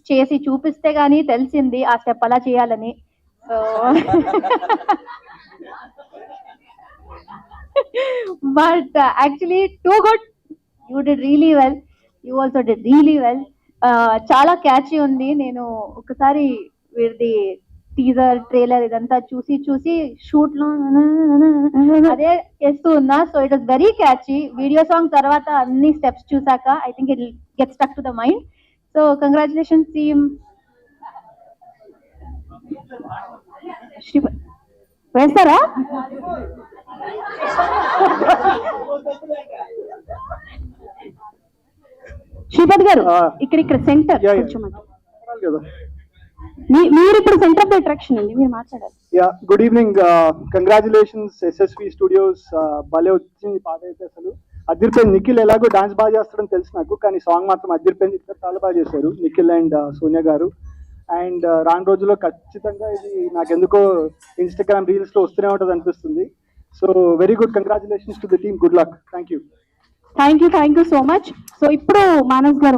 చేసి చూపిస్తే గానీ తెలిసింది ఆ స్టెప్ అలా చేయాలని. So but actually too good. You did really well. You also did really well. చాలా క్యాచీ ఉంది. నేను ఒకసారి వీరిది టీజర్ ట్రైలర్ ఇదంతా చూసి చూసి షూట్ లో అదే చేస్తూ ఉన్నా. So it was very catchy. Video song తర్వాత అన్ని స్టెప్స్ చూసాక I think it get stuck to the mind. So congratulations team. వేస్తారా? శ్రీపద్ గారు ఇక్కడ సెంటర్ మీరు ఇప్పుడు సెంటర్ ఆఫ్ ద అట్రాక్షన్ అండి, మీరు మాట్లాడాలి. Good evening. Congratulations SSV studios. భలే వచ్చింది పాట అయితే. అసలు అదిరిపోయింది. నిఖిల్ ఎలాగో డాన్స్ బాగా చేస్తాడని తెలుసు నాకు, కానీ సాంగ్ మాత్రం అదిరిపోయింది. ఇద్దరు చాలా బాగా చేశారు, నిఖిల్ అండ్ సోనియా గారు. అండ్ రాను రోజుల్లో ఖచ్చితంగా ఇది నాకు ఎందుకో ఇన్స్టాగ్రామ్ రీల్స్ లో వస్తూనే ఉంటుంది అనిపిస్తుంది. So very good. Congratulations to the team. Good luck. Thank you. Thank you so much. So ఇప్పుడు మానస్ గారు